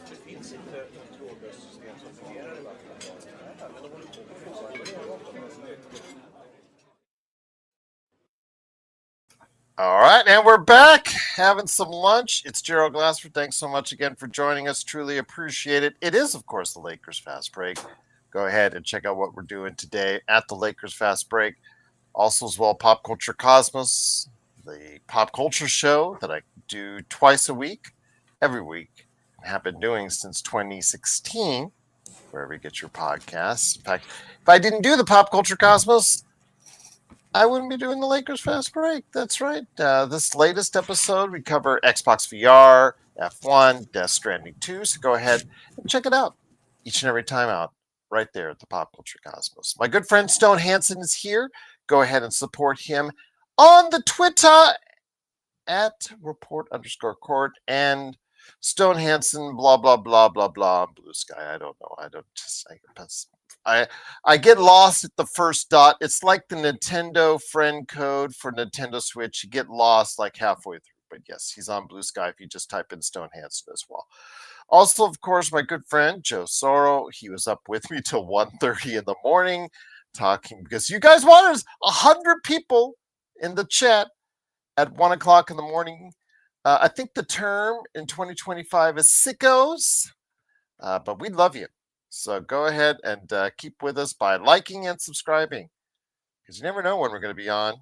Det finns inte ett trådlöst system som fungerar i vattendragen. Men de håller på med. All right, and we're back having some lunch. It's Gerald Glassford. Thanks so much again for joining us. Truly appreciate it. It is, of course, the Lakers Fast Break. Go ahead and check out what we're doing today at the Lakers Fast Break. Also, as well, Pop Culture Cosmos, the pop culture show that I do twice a week, every week. I have been doing since 2016, wherever you get your podcasts. In fact, if I didn't do the Pop Culture Cosmos, I wouldn't be doing the Lakers Fast Break. That's right. This latest episode, we cover Xbox VR, F1, Death Stranding 2. So go ahead and check it out each and every time out right there at the Pop Culture Cosmos. My good friend Stone Hansen is here. Go ahead and support him on the Twitter at report_court and Stone Hansen, blah, blah, blah, blah, blah, Blue Sky. I don't know. I get lost at the first dot. It's like the Nintendo friend code for Nintendo Switch. You get lost like halfway through. But yes, he's on Blue Sky if you just type in Stone Hansen as well. Also, of course, my good friend Joe Soro. He was up with me till 1:30 in the morning talking because you guys wanted 100 people in the chat at 1 o'clock in the morning. I think the term in 2025 is sickos, but we love you. So go ahead and keep with us by liking and subscribing because you never know when we're going to be on,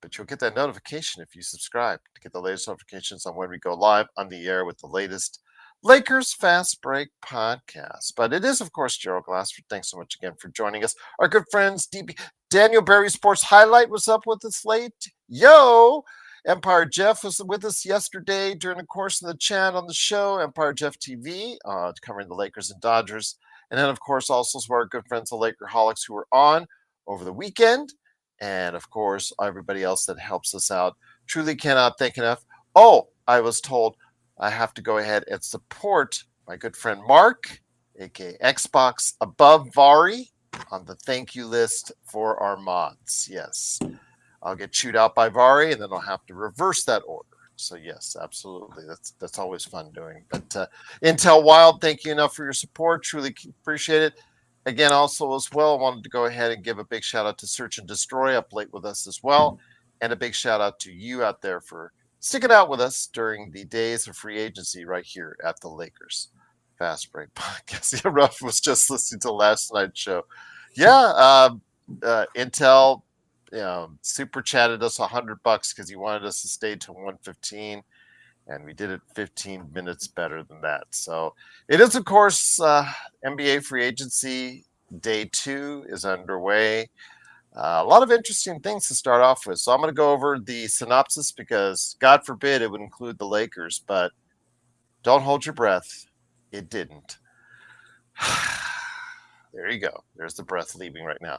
but you'll get that notification if you subscribe to get the latest notifications on when we go live on the air with the latest Lakers Fast Break podcast. But it is, of course, Gerald Glassford. Thanks so much again for joining us. Our good friends, Daniel Berry Sports Highlight was up with us late. Yo! Empire Jeff was with us yesterday during the course of the chat on the show, Empire Jeff TV, covering the Lakers and Dodgers. And then, of course, also some of our good friends, the Lakerholics, who were on over the weekend. And, of course, everybody else that helps us out. Truly cannot thank enough. Oh, I was told I have to go ahead and support my good friend Mark, aka Xbox Above Vari, on the thank you list for our mods. Yes, I'll get chewed out by Vari, and then I'll have to reverse that order. So yes, absolutely, that's always fun doing. But Intel Wild, thank you enough for your support. Truly appreciate it. Again, also as well, I wanted to go ahead and give a big shout out to Search and Destroy up late with us as well, and a big shout out to you out there for sticking out with us during the days of free agency right here at the Lakers Fast Break podcast. Yeah, Ruff was just listening to last night's show. Yeah, Intel super chatted us $100 because he wanted us to stay till 1:15, and we did it 15 minutes better than that. So it is, of course, NBA free agency day 2 is underway. A lot of interesting things to start off with. So I'm going to go over the synopsis because, God forbid, it would include the Lakers, but don't hold your breath. It didn't. There you go. There's the breath leaving right now.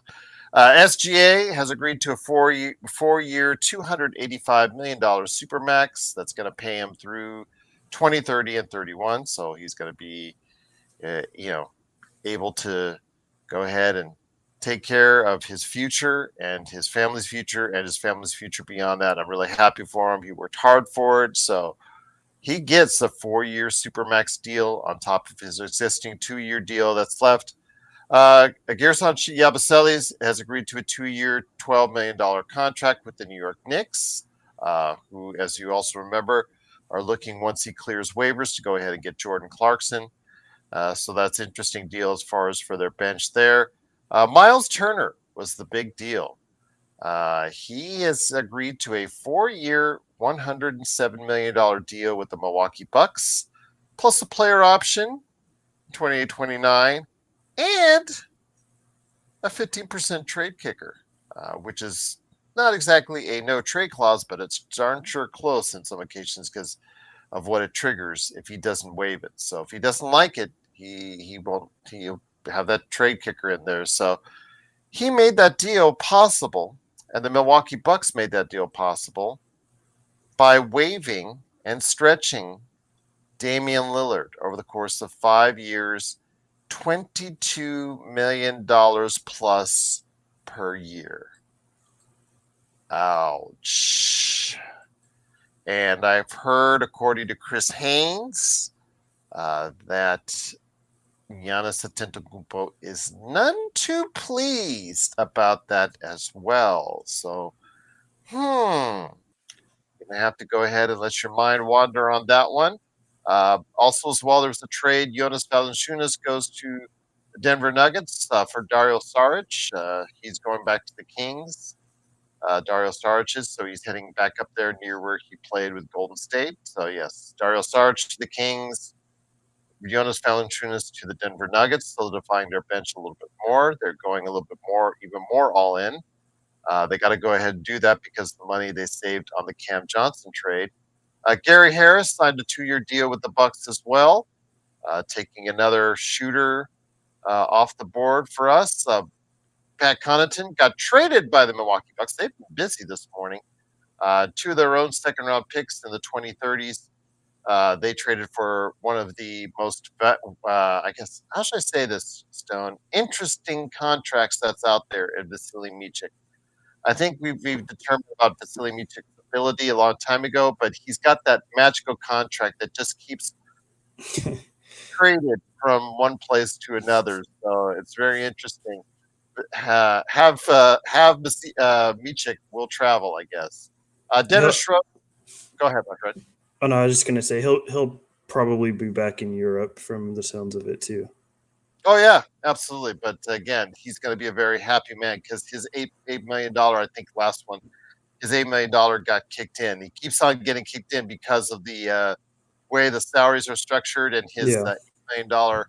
SGA has agreed to a four-year, $285 million supermax. That's going to pay him through 2030 and 31. So he's going to be, able to go ahead and take care of his future and his family's future and his family's future beyond that. I'm really happy for him. He worked hard for it. So he gets a 4-year supermax deal on top of his existing 2-year deal that's left. Gerson Yabusele has agreed to a 2-year, $12 million contract with the New York Knicks, who, as you also remember, are looking, once he clears waivers, to go ahead and get Jordan Clarkson. So that's an interesting deal as far as for their bench there. Miles Turner was the big deal. He has agreed to a 4-year, $107 million deal with the Milwaukee Bucks, plus a player option, 28-29, and a 15% trade kicker, which is not exactly a no trade clause, but it's darn sure close in some occasions because of what it triggers if he doesn't waive it. So if he doesn't like it, he'll have that trade kicker in there. So he made that deal possible, and the Milwaukee Bucks made that deal possible by waiving and stretching Damian Lillard over the course of 5 years, $22 million plus per year. Ouch. And I've heard, according to Chris Haynes, that Giannis Antetokounmpo is none too pleased about that as well. So, gonna have to go ahead and let your mind wander on that one. Also, as well, there's a trade. Jonas Valanciunas goes to the Denver Nuggets for Dario Saric. He's going back to the Kings. Dario Saric is, so he's heading back up there near where he played with Golden State. So yes, Dario Saric to the Kings, Jonas Valanciunas to the Denver Nuggets, solidifying their bench a little bit more. They're going a little bit more, even more all in. They got to go ahead and do that because the money they saved on the Cam Johnson trade. Gary Harris signed a 2-year deal with the Bucks as well, taking another shooter off the board for us. Pat Connaughton got traded by the Milwaukee Bucks. They've been busy this morning. 2 of their own second-round picks in the 2030s. They traded for one of the most, I guess, how should I say this, Stone? Interesting contracts that's out there in Vasily Micic. I think we've determined about Vasily Micic's ability a long time ago, but he's got that magical contract that just keeps traded from one place to another. So it's very interesting. Micic will travel, I guess. Dennis Schroeder, go ahead, my friend. Oh no, I was just gonna say he'll probably be back in Europe from the sounds of it too. Oh yeah, absolutely. But again, he's going to be a very happy man because his $8 million, I think, last one, his $8 million got kicked in. He keeps on getting kicked in because of the way the salaries are structured, and his $8 million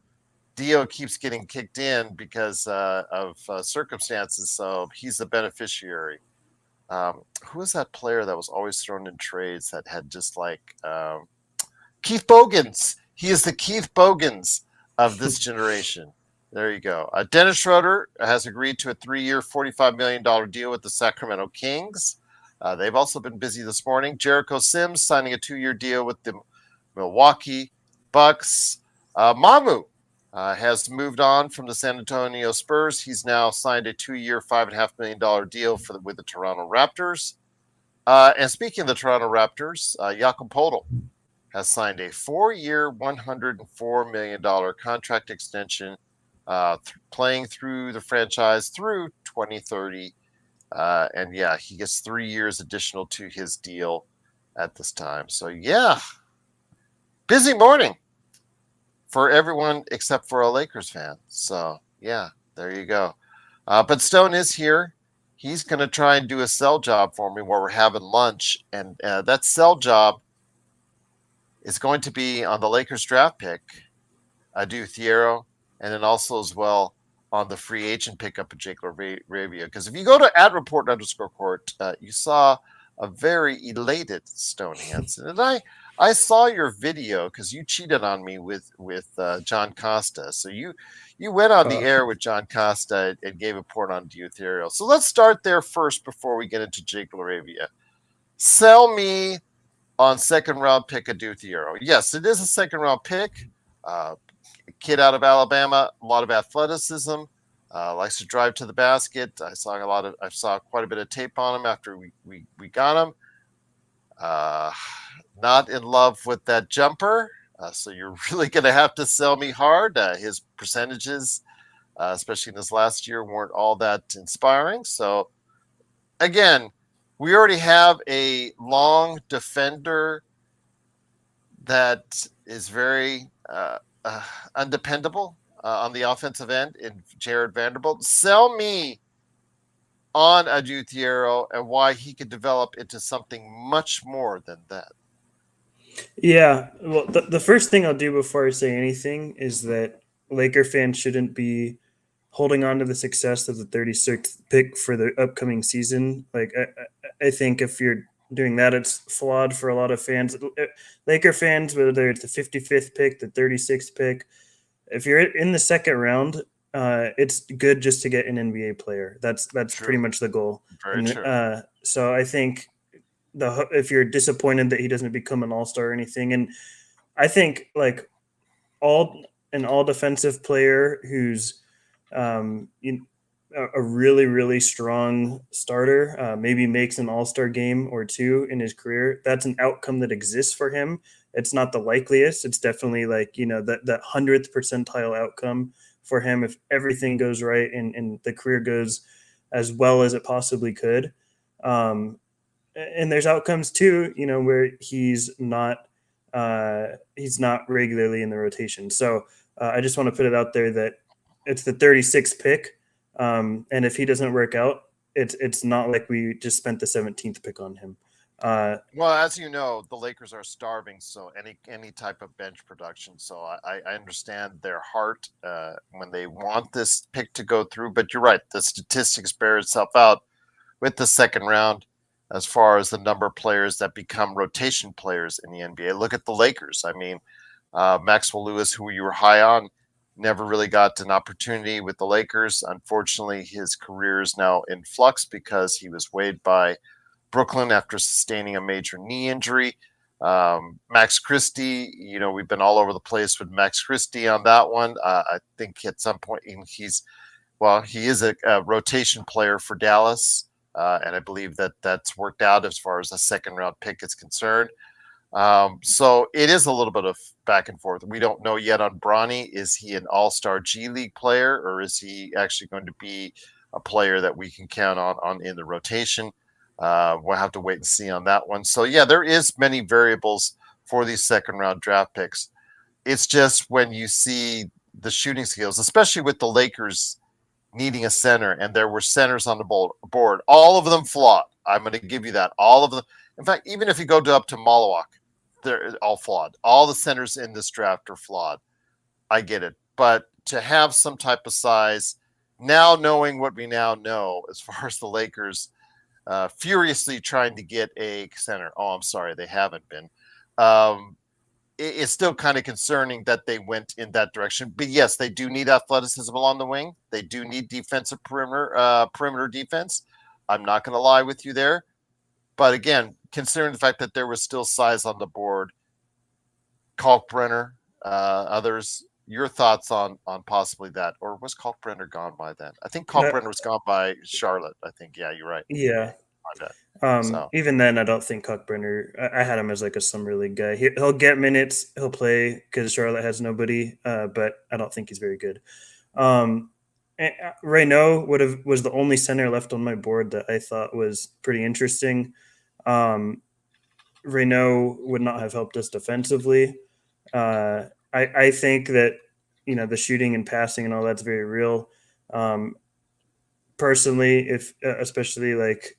deal keeps getting kicked in because of circumstances. So he's the beneficiary. Who was that player that was always thrown in trades that had just like Keith Bogans? He is the Keith Bogans of this generation. There you go. Dennis Schroeder has agreed to a 3-year, $45 million deal with the Sacramento Kings. They've also been busy this morning. Jericho Sims signing a 2-year deal with the Milwaukee Bucks. Mamu has moved on from the San Antonio Spurs. He's now signed a 2-year, $5.5 million deal with the Toronto Raptors. And speaking of the Toronto Raptors, Jakob Poeltl has signed a 4-year, $104 million contract extension, playing through the franchise through 2030. And yeah, he gets 3 years additional to his deal at this time. So yeah, busy morning for everyone except for a Lakers fan. So yeah, there you go. But Stone is here. He's going to try and do a sell job for me while we're having lunch. And that sell job is going to be on the Lakers draft pick, Adou Thiero, and then also as well on the free agent pickup of Jake LaRavia. Because if you go to @report_court, you saw a very elated Stone Hansen. And I saw your video because you cheated on me with John Costa. So you went on the air with John Costa and gave a report on Adou Thiero. So let's start there first before we get into Jake LaRavia. Sell me on second round pick Adou Thiero. Yes, it is a second round pick. Kid out of Alabama, a lot of athleticism, likes to drive to the basket. I saw quite a bit of tape on him after we got him. Not in love with that jumper, so you're really going to have to sell me hard. His percentages, especially in this last year, weren't all that inspiring. So again, we already have a long defender that is very undependable on the offensive end in Jared Vanderbilt. Sell me on Adou Thiero and why he could develop into something much more than that. Yeah, well, the first thing I'll do before I say anything is that Laker fans shouldn't be holding on to the success of the 36th pick for the upcoming season. Like, I think if you're doing that, it's flawed for a lot of fans. Laker fans, whether it's the 55th pick, the 36th pick, if you're in the second round, it's good just to get an NBA player. That's pretty much the goal. Very true. So I think if you're disappointed that he doesn't become an all-star or anything, and I think like an all defensive player who's a really, really strong starter, maybe makes an all-star game or two in his career, that's an outcome that exists for him. It's not the likeliest. It's definitely like, that 100th percentile outcome for him if everything goes right and the career goes as well as it possibly could. Um, and there's outcomes too, where he's not regularly in the rotation. So I just want to put it out there that it's the 36th pick, and if he doesn't work out, it's not like we just spent the 17th pick on him. Well, as you know, the Lakers are starving, so any type of bench production. So I understand their heart when they want this pick to go through. But you're right, the statistics bear itself out with the second round as far as the number of players that become rotation players in the NBA. Look at the Lakers. I mean, Maxwell Lewis, who you were high on, never really got an opportunity with the Lakers. Unfortunately, his career is now in flux because he was waived by Brooklyn after sustaining a major knee injury. Max Christie, we've been all over the place with Max Christie on that one. I think at some point he is a rotation player for Dallas, and I believe that's worked out as far as a second round pick is concerned. So it is a little bit of back and forth. We don't know yet on Bronny. Is he an all-star G League player, or is he actually going to be a player that we can count on in the rotation? We'll have to wait and see on that one. So yeah, there is many variables for these second round draft picks. It's just when you see the shooting skills, especially with the Lakers needing a center, and there were centers on the board, all of them flawed. I'm going to give you that. All of them. In fact, even if you go up to Malawak, they're all flawed. All the centers in this draft are flawed. I get it. But to have some type of size, now knowing what we now know as far as the Lakers furiously trying to get a center. Oh, I'm sorry, they haven't been. It's still kind of concerning that they went in that direction. But yes, they do need athleticism along the wing. They do need defensive perimeter defense. I'm not going to lie with you there. But again, considering the fact that there was still size on the board, Kalkbrenner, others, your thoughts on possibly that, or was Kalkbrenner gone by then? I think Kalkbrenner was gone by Charlotte. I think, yeah, you're right. Yeah. My bad. So Even then, I don't think Cockburner. I had him as like a summer league guy. He'll get minutes. He'll play because Charlotte has nobody. But I don't think he's very good. Reynaud was the only center left on my board that I thought was pretty interesting. Reynaud would not have helped us defensively. I think that the shooting and passing and all that's very real. Personally, if especially like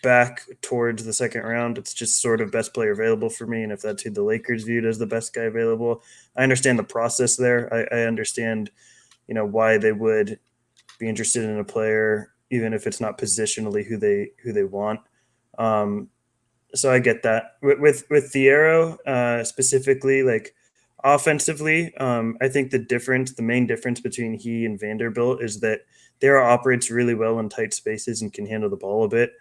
back towards the second round, it's just sort of best player available for me. And if that's who the Lakers viewed as the best guy available, I understand the process there. I understand, why they would be interested in a player, even if it's not positionally who they want. So I get that. With Thiero specifically, like offensively, I think the main difference between he and Vanderbilt is that Thiero operates really well in tight spaces and can handle the ball a bit.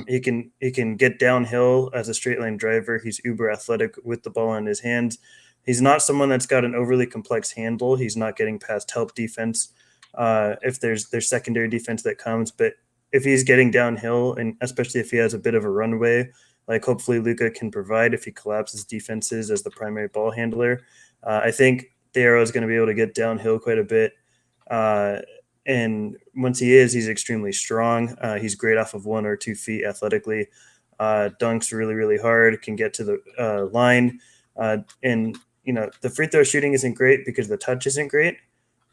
He can get downhill as a straight line driver. He's uber athletic with the ball in his hands. He's not someone that's got an overly complex handle. He's not getting past help defense if there's secondary defense that comes. But if he's getting downhill, and especially if he has a bit of a runway, like hopefully Luka can provide if he collapses defenses as the primary ball handler, I think Thiero is going to be able to get downhill quite a bit. And once he's extremely strong. He's great off of 1 or 2 feet athletically. Dunks really, really hard, can get to the line. And, the free throw shooting isn't great because the touch isn't great,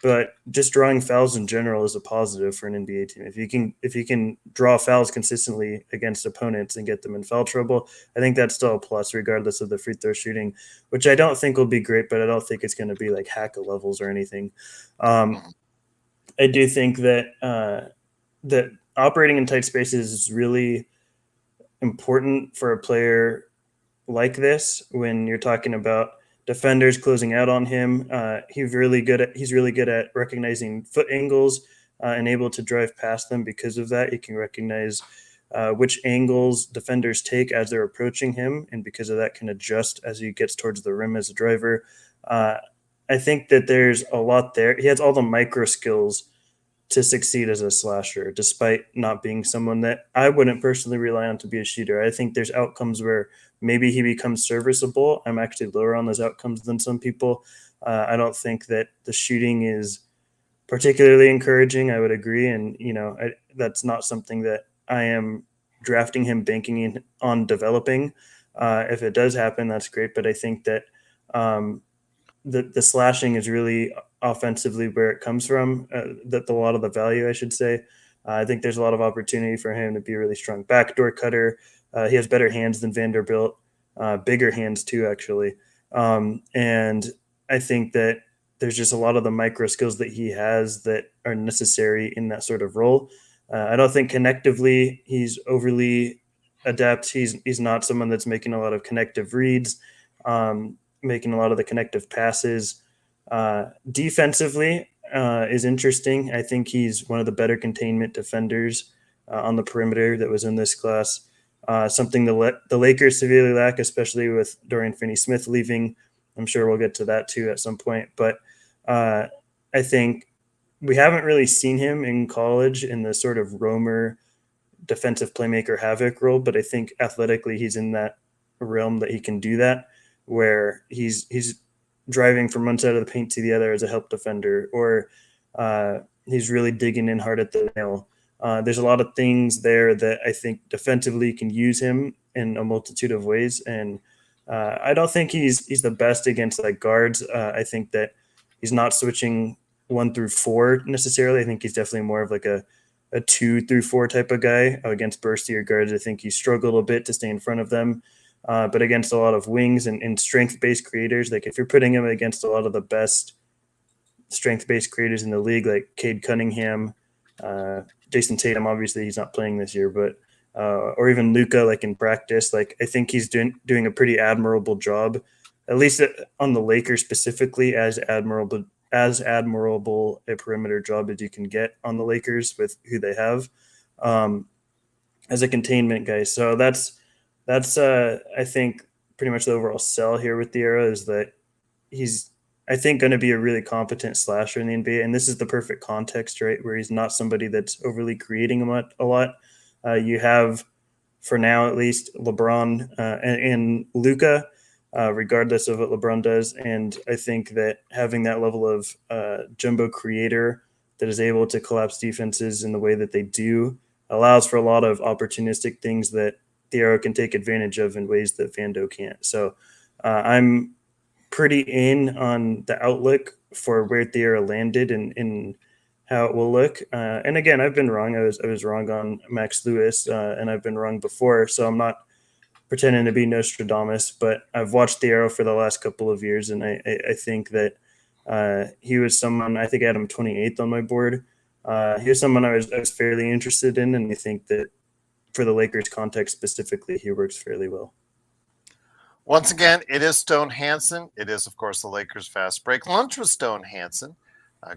but just drawing fouls in general is a positive for an NBA team. If you can draw fouls consistently against opponents and get them in foul trouble, I think that's still a plus regardless of the free throw shooting, which I don't think will be great, but I don't think it's going to be like Haka levels or anything. I do think that that operating in tight spaces is really important for a player like this when you're talking about defenders closing out on him. He's really good at recognizing foot angles and able to drive past them. Because of that, he can recognize which angles defenders take as they're approaching him, and because of that, can adjust as he gets towards the rim as a driver. I think that there's a lot there. He has all the micro skills to succeed as a slasher, despite not being someone that I wouldn't personally rely on to be a shooter. I think there's outcomes where maybe he becomes serviceable. I'm actually lower on those outcomes than some people. I don't think that the shooting is particularly encouraging. I would agree, and that's not something that I am drafting him banking on developing. If it does happen, that's great. But I think that um, the slashing is really offensively where it comes from. That a lot of the value, I should say. I think there's a lot of opportunity for him to be a really strong backdoor cutter. He has better hands than Vanderbilt, bigger hands too, actually. And I think that there's just a lot of the micro skills that he has that are necessary in that sort of role. I don't think connectively he's overly adept. He's not someone that's making a lot of connective reads. Making a lot of the connective passes. Defensively is interesting. I think he's one of the better containment defenders on the perimeter that was in this class. Something the Lakers severely lack, especially with Dorian Finney-Smith leaving. I'm sure we'll get to that too at some point. But I think we haven't really seen him in college in the sort of roamer defensive playmaker havoc role, but I think athletically he's in that realm that he can do that, where he's driving from one side of the paint to the other as a help defender, or he's really digging in hard at the nail. There's a lot of things there that I think defensively can use him in a multitude of ways, and I don't think he's the best against like guards. I think that he's not switching 1 through 4 necessarily. I think he's definitely more of like a 2 through 4 type of guy against burstier guards. I think he struggled a bit to stay in front of them, but against a lot of wings and strength-based creators, like if you're putting him against a lot of the best strength-based creators in the league, like Cade Cunningham, Jason Tatum, obviously he's not playing this year, but or even Luka, like in practice, like I think he's doing a pretty admirable job, at least on the Lakers specifically, as admirable a perimeter job as you can get on the Lakers with who they have as a containment guy. So that's I think pretty much the overall sell here with Thiero is that he's I think going to be a really competent slasher in the NBA, and this is the perfect context, right, where he's not somebody that's overly creating a lot. You have, for now at least, LeBron and Luka, regardless of what LeBron does. And I think that having that level of jumbo creator that is able to collapse defenses in the way that they do allows for a lot of opportunistic things that Thiero can take advantage of in ways that Vando can't. So I'm pretty in on the outlook for where Thiero landed and how it will look. And again, I've been wrong. I was wrong on Max Lewis, and I've been wrong before. So I'm not pretending to be Nostradamus, but I've watched Thiero for the last couple of years, and I think that he was someone, I think I had him 28th on my board. He was someone I was fairly interested in, and I think that for the Lakers context specifically, he works fairly well. Once again, it is Stone Hansen. It is, of course, the Lakers Fast Break. Lunch with Stone Hansen.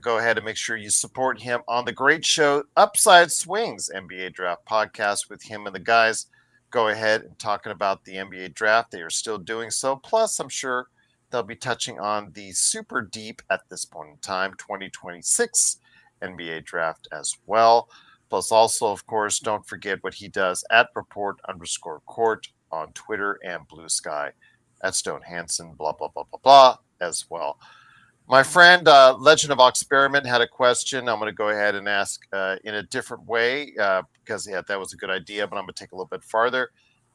Go ahead and make sure you support him on the great show Upside Swings NBA Draft Podcast with him and the guys. Go ahead and talking about the NBA Draft. They are still doing so. Plus, I'm sure they'll be touching on the super deep at this point in time 2026 NBA Draft as well. Plus, also, of course, don't forget what he does at report_court on Twitter and Blue Sky at Stone Hansen, blah, blah, blah, blah, blah, as well. My friend, Legend of Experiment, had a question. I'm going to go ahead and ask in a different way because, yeah, that was a good idea, but I'm going to take a little bit farther.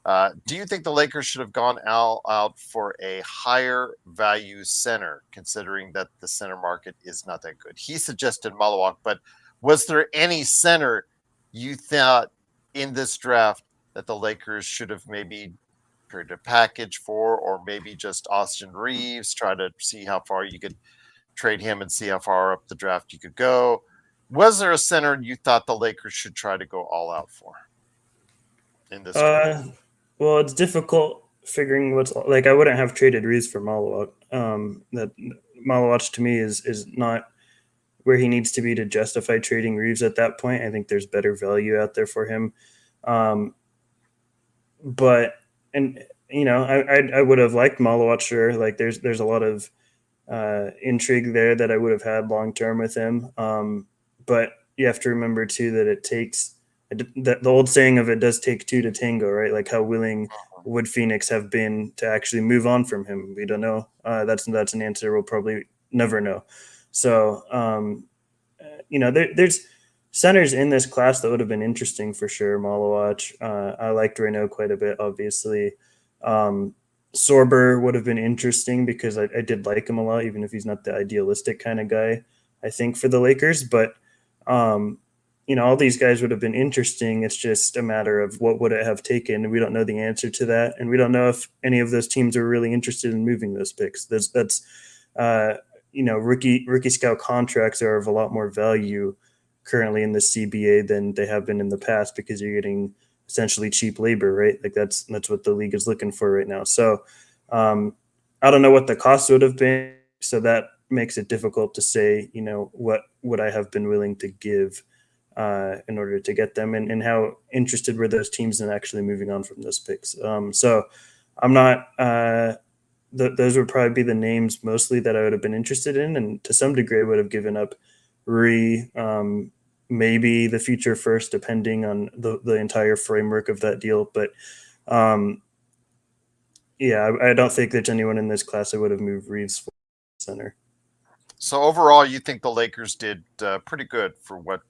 Do you think the Lakers should have gone out for a higher value center, considering that the center market is not that good? He suggested Malawak, but was there any center you thought in this draft that the Lakers should have maybe created a package for, or maybe just Austin Reeves, try to see how far you could trade him and see how far up the draft you could go? Was there a center you thought the Lakers should try to go all out for in this draft? Well, it's difficult figuring what's like. I wouldn't have traded Reeves for Malawak. That Malawak to me is not where he needs to be to justify trading Reeves at that point. I think there's better value out there for him. But I would have liked Malawak, sure. Like there's a lot of intrigue there that I would have had long term with him. But you have to remember too that it takes the old saying of it does take two to tango, right? Like how willing would Phoenix have been to actually move on from him? We don't know. That's an answer we'll probably never know. So there's centers in this class that would have been interesting for sure. Malawach, I liked Reno quite a bit, obviously. Um, Sorber would have been interesting because I did like him a lot, even if he's not the idealistic kind of guy, I think, for the Lakers. But, um, all these guys would have been interesting. It's just a matter of what would it have taken. We don't know the answer to that. And we don't know if any of those teams are really interested in moving those picks. That's uh, rookie scout contracts are of a lot more value currently in the CBA than they have been in the past because you're getting essentially cheap labor, right? Like that's what the league is looking for right now. So um, I don't know what the cost would have been, so that makes it difficult to say, what would I have been willing to give in order to get them, and how interested were those teams in actually moving on from those picks. So I'm not. Those would probably be the names mostly that I would have been interested in, and to some degree, I would have given up Rui, maybe the future first, depending on the entire framework of that deal. But um, yeah, I don't think there's anyone in this class I would have moved Reeves for center. So overall, you think the Lakers did pretty good for what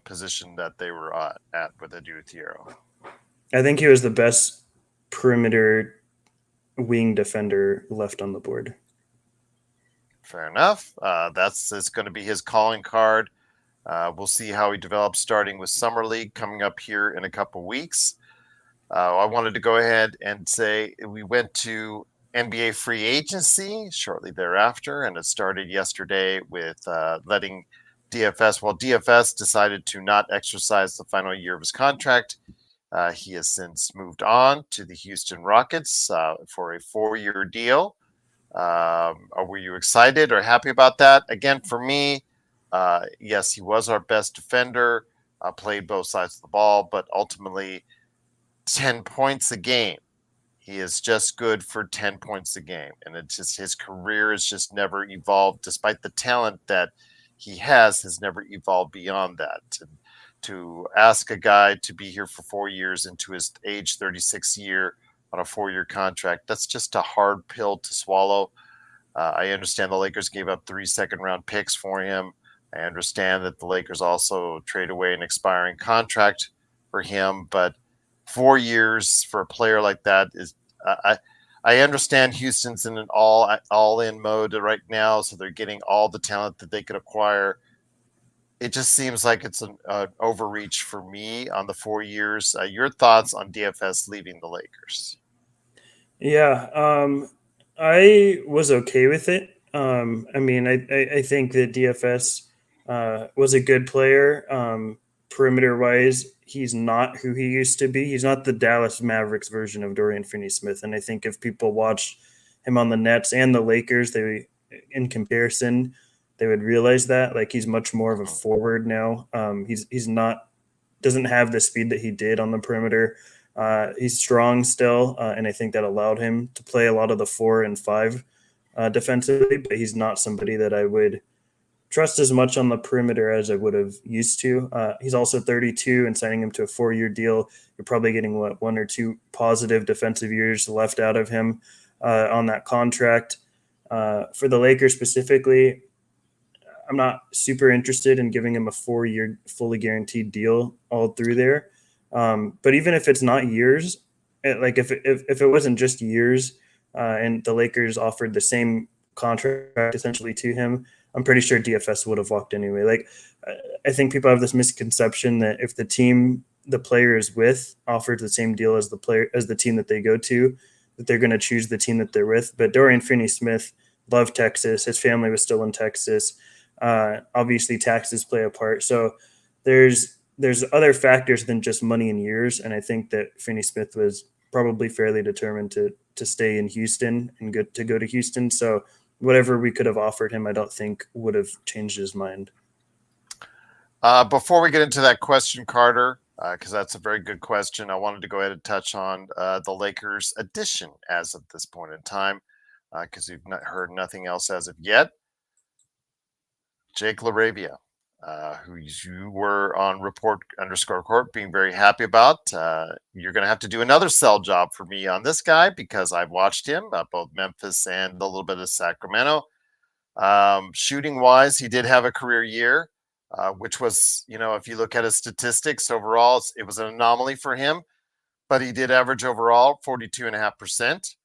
position that they were at with Adou Thiero? I think he was the best perimeter wing defender left on the board. Fair enough. It's going to be his calling card. We'll see how he develops starting with Summer League coming up here in a couple weeks. I wanted to go ahead and say we went to NBA free agency shortly thereafter, and it started yesterday with letting DFS. Well, DFS decided to not exercise the final year of his contract. He has since moved on to the Houston Rockets for a 4-year deal. Were you excited or happy about that? Again, for me, yes, he was our best defender, played both sides of the ball, but ultimately 10 points a game. He is just good for 10 points a game. And it's just his career has just never evolved, despite the talent that he has never evolved beyond that. And to ask a guy to be here for 4 years into his age 36 year on a 4-year contract, that's just a hard pill to swallow. I understand the Lakers gave up 3 second-round picks for him. I understand that the Lakers also trade away an expiring contract for him, but 4 years for a player like that is I understand Houston's in an all-in mode right now, so they're getting all the talent that they could acquire. It just seems like it's an overreach for me on the 4 years. Your thoughts on DFS leaving the Lakers? Yeah, I was okay with it. I mean, I think that DFS was a good player. Perimeter wise, he's not who he used to be. He's not the Dallas Mavericks version of Dorian Finney-Smith. And I think if people watched him on the Nets and the Lakers, in comparison, they would realize that like he's much more of a forward now. He's not doesn't have the speed that he did on the perimeter. He's strong still, and I think that allowed him to play a lot of the 4 and 5 defensively. But he's not somebody that I would trust as much on the perimeter as I would have used to. He's also 32, and signing him to a 4-year deal, you're probably getting 1 or 2 positive defensive years left out of him on that contract. For the Lakers specifically, I'm not super interested in giving him a 4-year fully guaranteed deal all through there. But even if it's not years, like if it wasn't just years, and the Lakers offered the same contract essentially to him, I'm pretty sure DFS would have walked anyway. Like I think people have this misconception that if the team the player is with offers the same deal as the team that they go to, that they're going to choose the team that they're with. But Dorian Finney-Smith loved Texas. His family was still in Texas. Obviously, taxes play a part. So there's other factors than just money and years, and I think that Finney-Smith was probably fairly determined to stay in Houston and go to Houston. So whatever we could have offered him, I don't think would have changed his mind. Before we get into that question, Carter, because that's a very good question, I wanted to go ahead and touch on the Lakers' addition as of this point in time, because we've not heard nothing else as of yet. Jake LaRavia. who you were on report_court being very happy about. You're going to have to do another sell job for me on this guy because I've watched him both Memphis and a little bit of Sacramento. Shooting wise, he did have a career year, which was, if you look at his statistics overall, it was an anomaly for him, but he did average overall 42.5%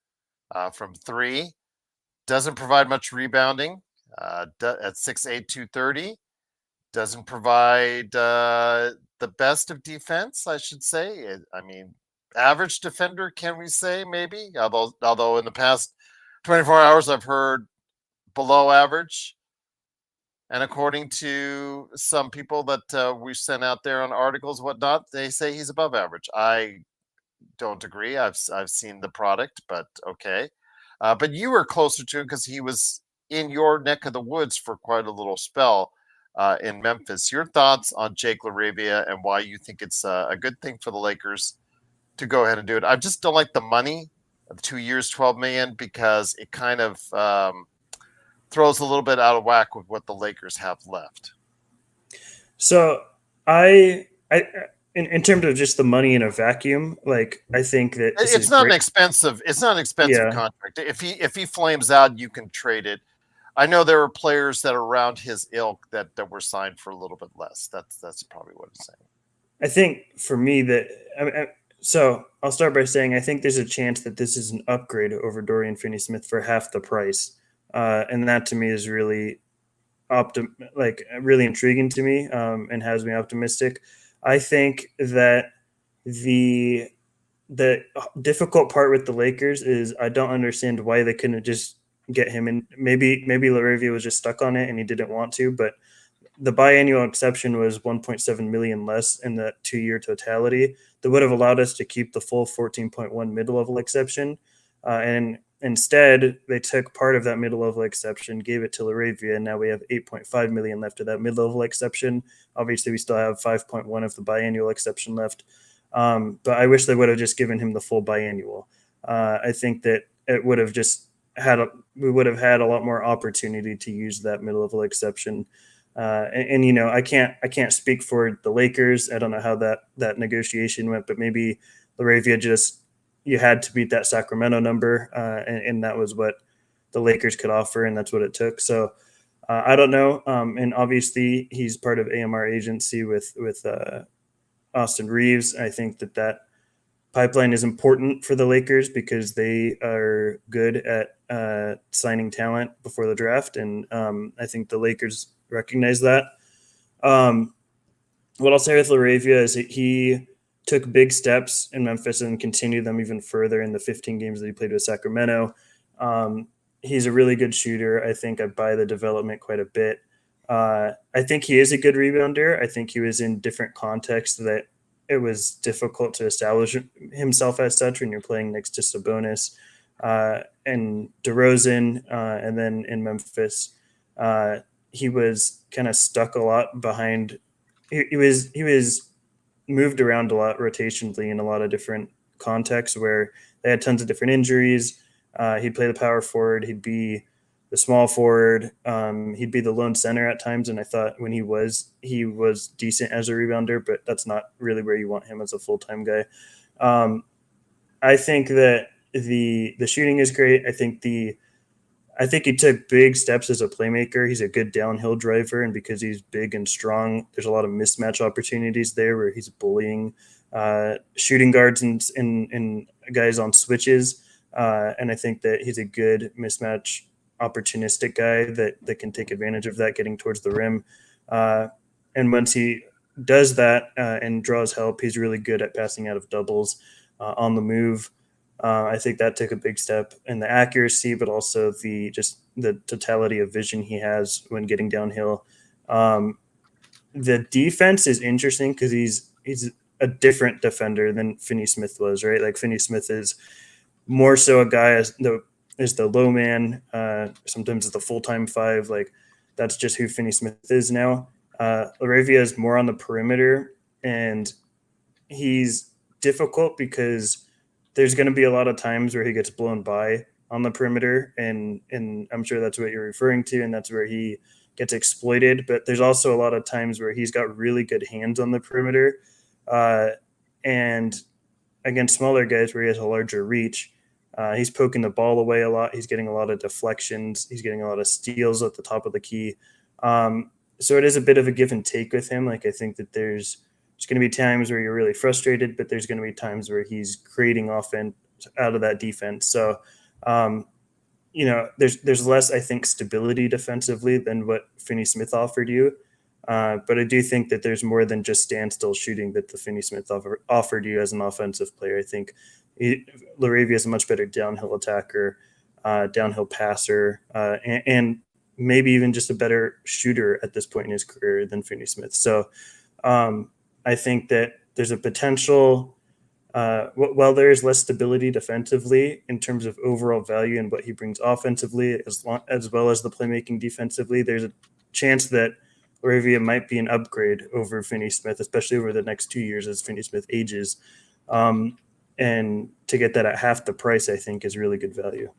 from three. Doesn't provide much rebounding at 6'8", 230. Doesn't provide the best of defense, I should say. I mean, average defender, can we say, maybe? Although in the past 24 hours, I've heard below average. And according to some people that we sent out there on articles, whatnot, they say he's above average. I don't agree. I've seen the product, but okay. But you were closer to him because he was in your neck of the woods for quite a little spell in Memphis. Your thoughts on Jake LaRavia and why you think it's a good thing for the Lakers to go ahead and do it? I just don't like the money of 2 years, 12 million, because it kind of throws a little bit out of whack with what the Lakers have left. So in terms of just the money in a vacuum, like I think that this is It's not great. an expensive. It's not an expensive Yeah, contract. If he flames out, you can trade it. I know there are players that are around his ilk that were signed for a little bit less. That's probably what it's saying. I think for me that so I'll start by saying I think there's a chance that this is an upgrade over Dorian Finney-Smith for half the price, and that to me is really really intriguing to me, and has me optimistic. I think that the the difficult part with the Lakers is I don't understand why they couldn't just get him in. Maybe LaRavia was just stuck on it and he didn't want to, but the biannual exception was 1.7 million less in the 2-year totality. That would have allowed us to keep the full 14.1 mid-level exception, and instead they took part of that mid-level exception, gave it to LaRavia, and now we have 8.5 million left of that mid-level exception. Obviously, we still have 5.1 of the biannual exception left, but I wish they would have just given him the full biannual. I think that it would have just we would have had a lot more opportunity to use that mid-level exception. And I can't speak for the Lakers. I don't know how that negotiation went, but maybe LaRavia just you had to beat that Sacramento number, and that was what the Lakers could offer, and that's what it took. So I don't know. And obviously he's part of AMR agency with Austin Reeves. I think that pipeline is important for the Lakers because they are good at signing talent before the draft, and I think the Lakers recognize that. Um, what I'll say with LaRavia is that he took big steps in Memphis and continued them even further in the 15 games that he played with Sacramento. He's a really good shooter. I think I buy the development quite a bit. I think he is a good rebounder. I think he was in different contexts that it was difficult to establish himself as such when you're playing next to Sabonis and DeRozan, and then in Memphis, he was kind of stuck a lot behind. He was moved around a lot rotationally in a lot of different contexts where they had tons of different injuries. He'd play the power forward. He'd be the small forward. He'd be the lone center at times. And I thought when he was decent as a rebounder, but that's not really where you want him as a full-time guy. I think that the shooting is great. I think he took big steps as a playmaker. He's a good downhill driver, and because he's big and strong, there's a lot of mismatch opportunities there where he's bullying shooting guards and guys on switches. And I think that he's a good mismatch opportunistic guy that can take advantage of that getting towards the rim. And once he does that and draws help, he's really good at passing out of doubles on the move. I think that took a big step in the accuracy, but also the totality of vision he has when getting downhill. The defense is interesting because he's a different defender than Finney-Smith was, right? Like Finney-Smith is more so a guy as the low man, sometimes as the full-time five. Like that's just who Finney-Smith is now. LaRavia is more on the perimeter, and he's difficult because there's going to be a lot of times where he gets blown by on the perimeter, and I'm sure that's what you're referring to, and that's where he gets exploited, but there's also a lot of times where he's got really good hands on the perimeter. And against smaller guys where he has a larger reach, he's poking the ball away a lot. He's getting a lot of deflections. He's getting a lot of steals at the top of the key. So it is a bit of a give and take with him. Like I think that there's going to be times where you're really frustrated, but there's going to be times where he's creating offense out of that defense. So, there's less, I think, stability defensively than what Finney-Smith offered you. But I do think that there's more than just standstill shooting that the Finney-Smith offered you as an offensive player. I think LaRavia is a much better downhill attacker, downhill passer, and maybe even just a better shooter at this point in his career than Finney-Smith. So I think that there's a potential, while there is less stability defensively in terms of overall value and what he brings offensively, as well as the playmaking defensively, there's a chance that LaRavia might be an upgrade over Finney-Smith, especially over the next 2 years as Finney-Smith ages. And to get that at half the price, I think, is really good value.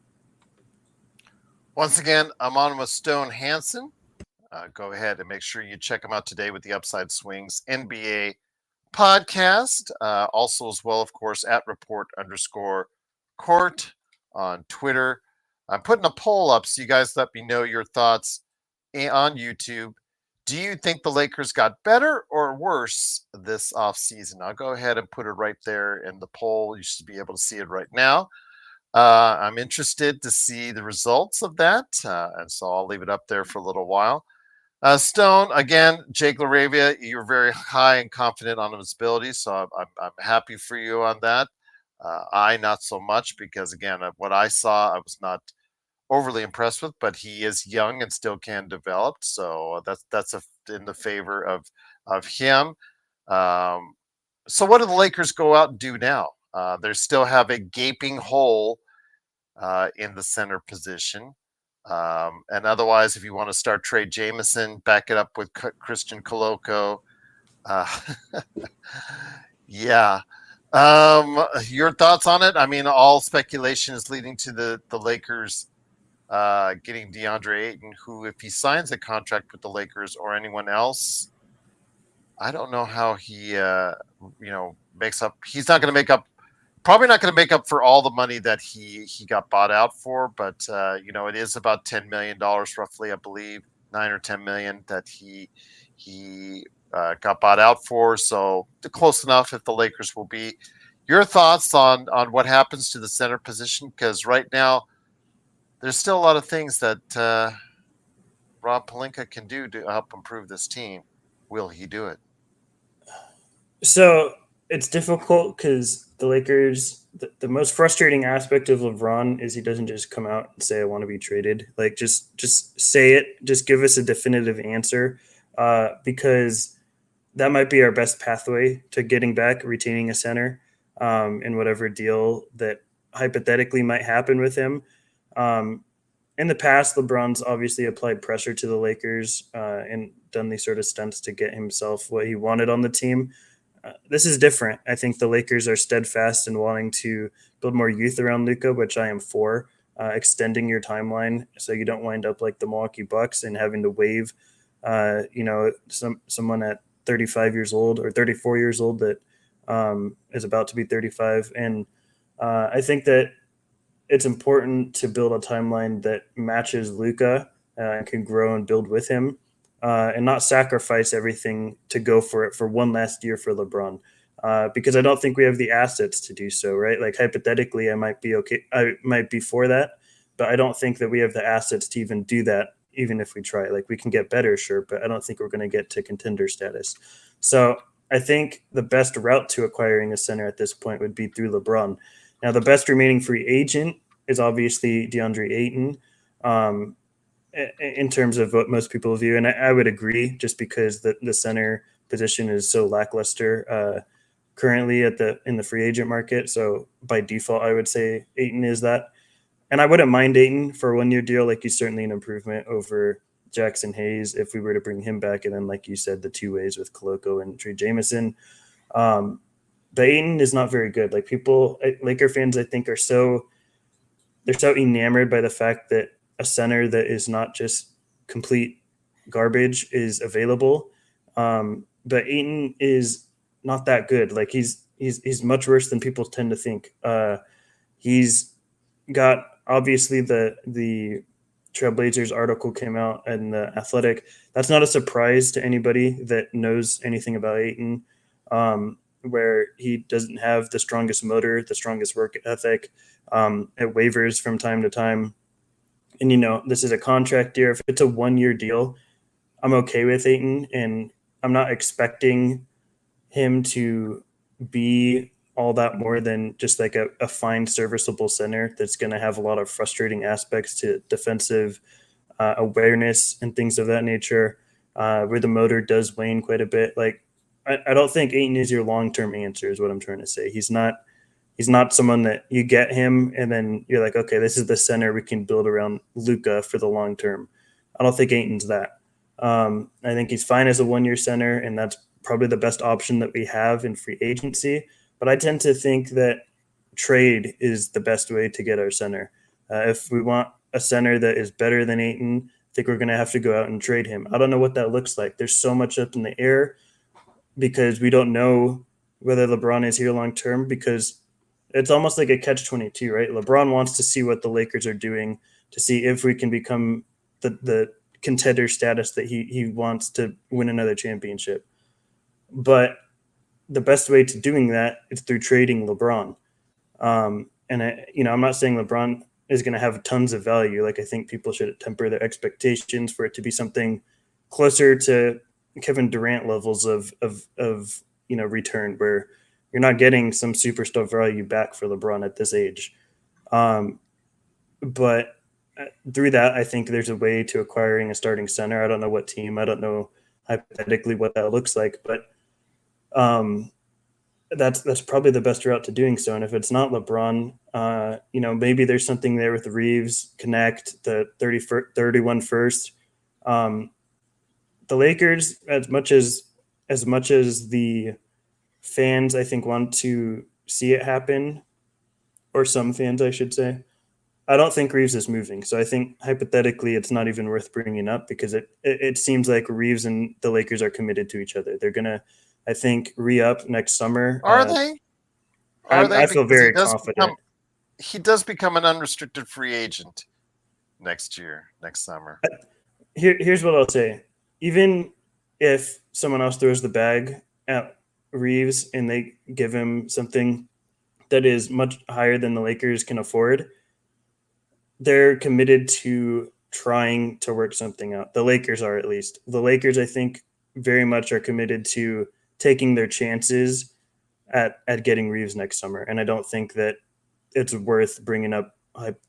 Once again, I'm on with Stone Hansen. Go ahead and make sure you check him out today with the Upside Swings NBA podcast. Also, as well, of course, at report_court on Twitter. I'm putting a poll up, so you guys let me know your thoughts on YouTube. Do you think the Lakers got better or worse this offseason? I'll go ahead and put it right there in the poll. You should be able to see it right now. I'm interested to see the results of that, and so I'll leave it up there for a little while. Stone, again, Jake LaRavia, you're very high and confident on his abilities, so I'm happy for you on that. I not so much because, again, what I saw, I was not overly impressed with, but he is young and still can develop, so that's in the favor of him. So what do the Lakers go out and do now? They still have a gaping hole in the center position. And otherwise, if you want to start Trey Jameson, back it up with Christian Koloko. Yeah. Your thoughts on it? I mean, all speculation is leading to the Lakers getting DeAndre Ayton, who, if he signs a contract with the Lakers or anyone else, I don't know how he, makes up. He's not going to make up. Probably not going to make up for all the money that he got bought out for, but it is about $10 million roughly, I believe, 9 or 10 million that he got bought out for. So close enough if the Lakers will be. Your thoughts on what happens to the center position? Because right now there's still a lot of things that Rob Pelinka can do to help improve this team. Will he do it? So it's difficult because the Lakers, the most frustrating aspect of LeBron is he doesn't just come out and say, I want to be traded. Like, just say it. Just give us a definitive answer, because that might be our best pathway to getting back, retaining a center in whatever deal that hypothetically might happen with him. In the past, LeBron's obviously applied pressure to the Lakers and done these sort of stunts to get himself what he wanted on the team. This is different. I think the Lakers are steadfast in wanting to build more youth around Luka, which I am for, extending your timeline so you don't wind up like the Milwaukee Bucks and having to waive, someone at 35 years old or 34 years old that is about to be 35. And I think that it's important to build a timeline that matches Luka and can grow and build with him. And not sacrifice everything to go for it for one last year for LeBron, because I don't think we have the assets to do so, right? Like hypothetically, I might be okay. I might be for that, but I don't think that we have the assets to even do that, even if we try. Like we can get better, sure, but I don't think we're going to get to contender status. So I think the best route to acquiring a center at this point would be through LeBron. Now, the best remaining free agent is obviously DeAndre Ayton. In terms of what most people view. And I would agree, just because the center position is so lackluster currently in the free agent market. So by default, I would say Ayton is that. And I wouldn't mind Ayton for a 1-year deal. Like, he's certainly an improvement over Jackson Hayes if we were to bring him back. And then, like you said, the two ways with Koloko and Trey Jameson. But Ayton is not very good. Like, Laker fans, I think, they're so enamored by the fact that a center that is not just complete garbage is available. But Ayton is not that good. Like he's much worse than people tend to think. He's got obviously the Trailblazers article came out and the Athletic. That's not a surprise to anybody that knows anything about Ayton, where he doesn't have the strongest motor, the strongest work ethic. It wavers from time to time. And, this is a contract year. If it's a 1 year deal, I'm okay with Ayton. And I'm not expecting him to be all that more than just like a fine serviceable center that's going to have a lot of frustrating aspects to defensive awareness and things of that nature, where the motor does wane quite a bit. Like I don't think Ayton is your long-term answer is what I'm trying to say. He's not someone that you get him and then you're like, okay, this is the center we can build around Luka for the long term. I don't think Ayton's that. I think he's fine as a 1 year center, and that's probably the best option that we have in free agency. But I tend to think that trade is the best way to get our center. If we want a center that is better than Ayton, I think we're going to have to go out and trade him. I don't know what that looks like. There's so much up in the air because we don't know whether LeBron is here long term, because it's almost like a catch-22, right? LeBron wants to see what the Lakers are doing to see if we can become the contender status that he wants to win another championship. But the best way to doing that is through trading LeBron. I'm not saying LeBron is going to have tons of value. Like I think people should temper their expectations for it to be something closer to Kevin Durant levels of return, where you're not getting some superstar value back for LeBron at this age. But through that, I think there's a way to acquiring a starting center. I don't know what team. I don't know hypothetically what that looks like, but that's probably the best route to doing so. And if it's not LeBron, maybe there's something there with the Reeves connect, the 31 first. The Lakers, as much as the fans, I think, want to see it happen, or some fans, I should say, I don't think Reeves is moving. So I think hypothetically it's not even worth bringing up, because it seems like Reeves and the Lakers are committed to each other. They're going to, I think, re-up next summer. Are they? I feel Because very confident. He does become an unrestricted free agent next summer. Here's what I'll say. Even if someone else throws the bag at Reeves and they give him something that is much higher than the Lakers can afford, they're committed to trying to work something out. The Lakers are, at least. The Lakers, I think, very much are committed to taking their chances at getting Reeves next summer. And I don't think that it's worth bringing up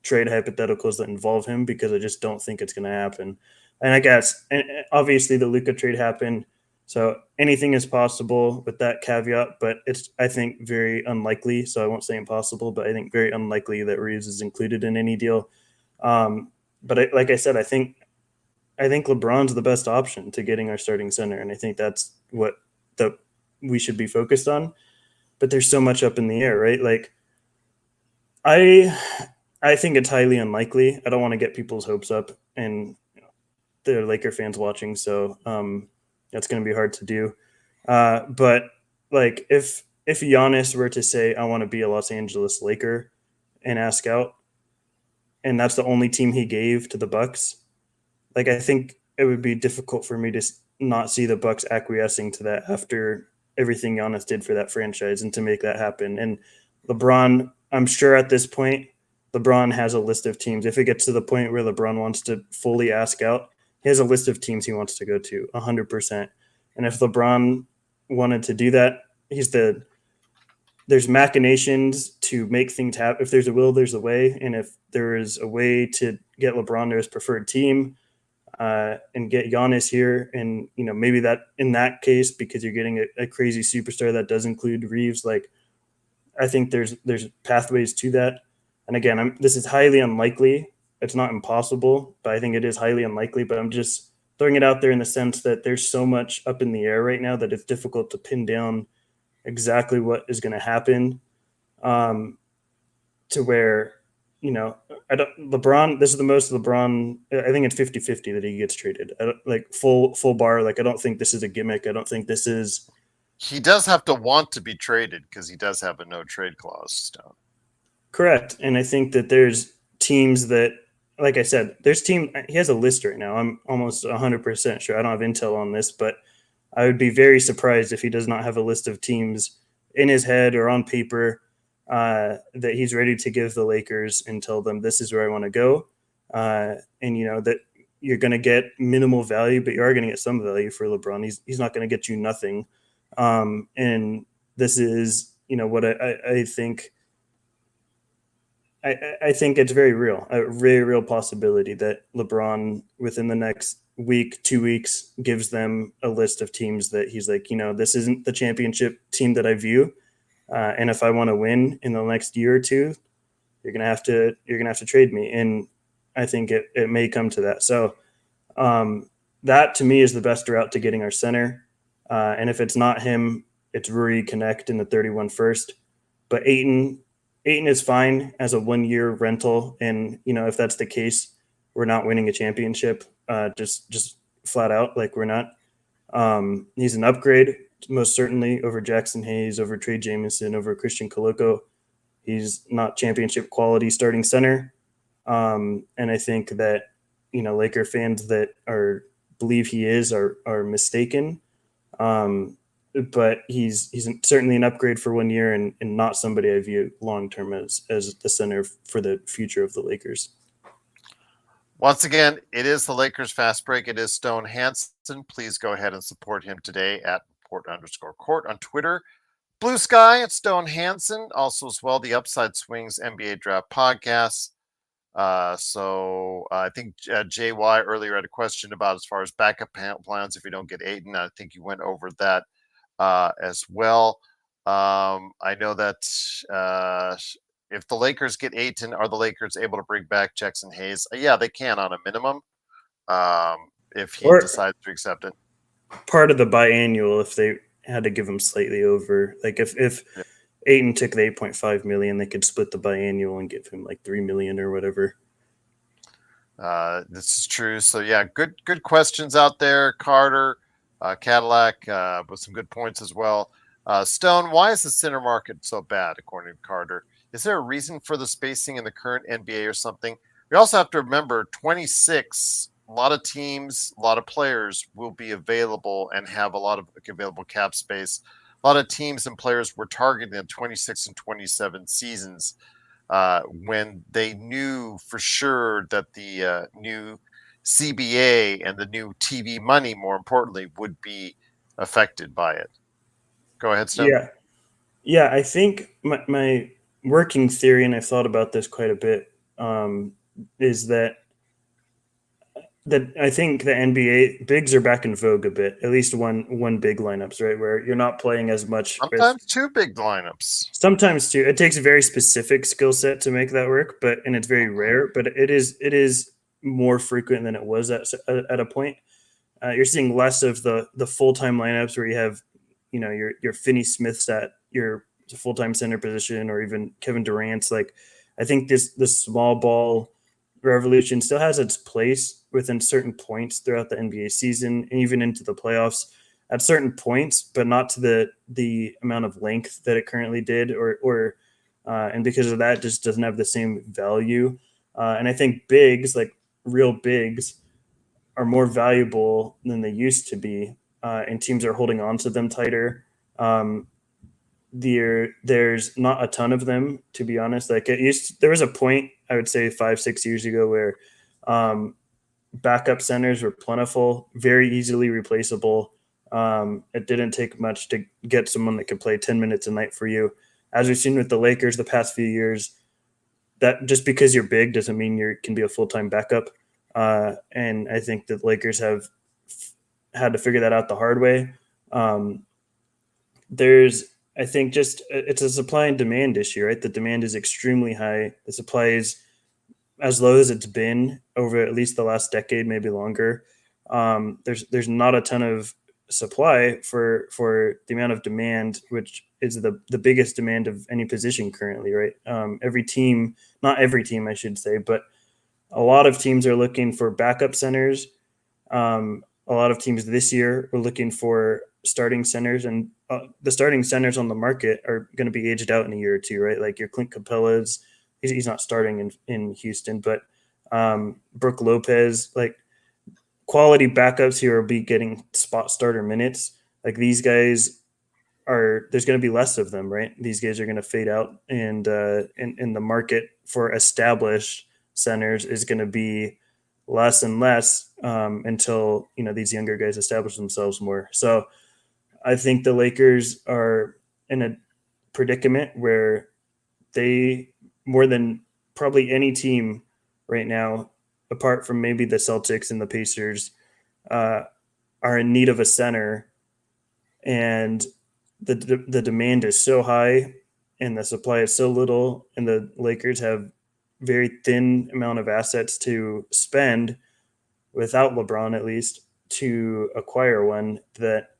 trade hypotheticals that involve him, because I just don't think it's going to happen. And I guess, and obviously the Luka trade happened, so anything is possible with that caveat, but it's, I think, very unlikely. So I won't say impossible, but I think very unlikely that Reeves is included in any deal. But like I said, I think LeBron's the best option to getting our starting center, and I think that's what we should be focused on. But there's so much up in the air, right? Like I think it's highly unlikely. I don't want to get people's hopes up, and the Laker fans watching, so that's going to be hard to do. But like if Giannis were to say, I want to be a Los Angeles Laker and ask out, and that's the only team he gave to the Bucks, like I think it would be difficult for me to not see the Bucks acquiescing to that after everything Giannis did for that franchise, and to make that happen. And LeBron, I'm sure at this point, LeBron has a list of teams. If it gets to the point where LeBron wants to fully ask out, he has a list of teams he wants to go to 100%. And if LeBron wanted to do that, there's machinations to make things happen. If there's a will, there's a way. And if there is a way to get LeBron to his preferred team and get Giannis here, and maybe that in that case, because you're getting a crazy superstar that does include Reeves, like I think there's pathways to that. And again, this is highly unlikely. It's not impossible, but I think it is highly unlikely. But I'm just throwing it out there in the sense that there's so much up in the air right now that it's difficult to pin down exactly what is going to happen, to where I don't LeBron. This is the most LeBron. I think it's 50-50 that he gets traded. I don't, like full bar. Like I don't think this is a gimmick. I don't think this is He does have to want to be traded because he does have a no trade clause. Stone. correct. And I think that there's teams that, like I said, there's team. He has a list right now. I'm almost 100% sure. I don't have intel on this, but I would be very surprised if he does not have a list of teams in his head or on paper that he's ready to give the Lakers and tell them this is where I want to go. And that you're going to get minimal value, but you are going to get some value for LeBron. He's not going to get you nothing. And this is what I think. I think it's very real, a very real possibility that LeBron within the next week, 2 weeks, gives them a list of teams that he's like, this isn't the championship team that I view. And if I want to win in the next year or two, you're gonna have to trade me. And I think it may come to that. So that to me is the best route to getting our center. And if it's not him, it's Rui Connect in the 31 first. But Ayton is fine as a 1 year rental. And if that's the case, we're not winning a championship. Just flat out, like we're not. He's an upgrade, most certainly, over Jackson Hayes, over Trey Jameson, over Christian Koloko. He's not championship quality starting center. And I think that, Laker fans that believe he is are mistaken. But he's certainly an upgrade for 1 year and not somebody I view long term as the center for the future of the Lakers. Once again, it is the Lakers Fast Break. It is Stone Hansen. Please go ahead and support him today at report_court on Twitter. Blue Sky at Stone Hansen. Also as well, the Upside Swings NBA Draft Podcast. So I think JY earlier had a question about as far as backup plans if you don't get Ayton. I think you went over that as well. I know that if the Lakers get Ayton, are the Lakers able to bring back Jackson Hayes? Yeah, they can on a minimum if he decides to accept it. Part of the biannual, if they had to give him slightly over, like if Yeah. Ayton took the 8.5 million, they could split the biannual and give him like 3 million or whatever. This is true. So yeah, good questions out there, Carter, Cadillac, with some good points as well. Stone, why is the center market so bad, according to Carter? Is there a reason for the spacing in the current NBA or something? We also have to remember 26, a lot of teams, a lot of players will be available and have a lot of available cap space. A lot of teams and players were targeting the 26 and 27 seasons when they knew for sure that the new CBA and the new TV money, more importantly, would be affected by it. Go ahead, Stone. Yeah. I think my working theory, and I've thought about this quite a bit, is that I think the NBA bigs are back in vogue a bit. At least one big lineups, right, where you're not playing as much. Sometimes two big lineups. Sometimes two. It takes a very specific skill set to make that work, and it's very rare. But it is more frequent than it was at a point. You're seeing less of the full time lineups where you have, your Finney Smiths at your full time center position, or even Kevin Durant's. Like, I think this small ball revolution still has its place within certain points throughout the NBA season and even into the playoffs at certain points, but not to the amount of length that it currently did, and because of that, just doesn't have the same value. And I think bigs, like real bigs, are more valuable than they used to be, and teams are holding on to them tighter. There's not a ton of them, to be honest. Like there was a point, I would say 5-6 years ago, where backup centers were plentiful, very easily replaceable. It didn't take much to get someone that could play 10 minutes a night for you. As we've seen with the Lakers the past few years, that just because you're big doesn't mean you can be a full-time backup. And I think that Lakers have had to figure that out the hard way. I think it's a supply and demand issue, right? The demand is extremely high. The supply is as low as it's been over at least the last decade, maybe longer. There's not a ton of supply for the amount of demand, which is the biggest demand of any position currently, right? Every team, not every team, I should say, but a lot of teams are looking for backup centers. A lot of teams this year are looking for starting centers, and the starting centers on the market are going to be aged out in a year or two, right? Like your Clint Capella's, he's not starting in Houston, but Brooke Lopez, like quality backups here will be getting spot starter minutes. Like these guys there's going to be less of them, right? These guys are going to fade out, and in the market for established centers is going to be less and less until these younger guys establish themselves more. So I think the Lakers are in a predicament where they, more than probably any team right now, apart from maybe the Celtics and the Pacers, uh, are in need of a center, and the demand is so high and the supply is so little, and the Lakers have very thin amount of assets to spend without LeBron, at least, to acquire one, that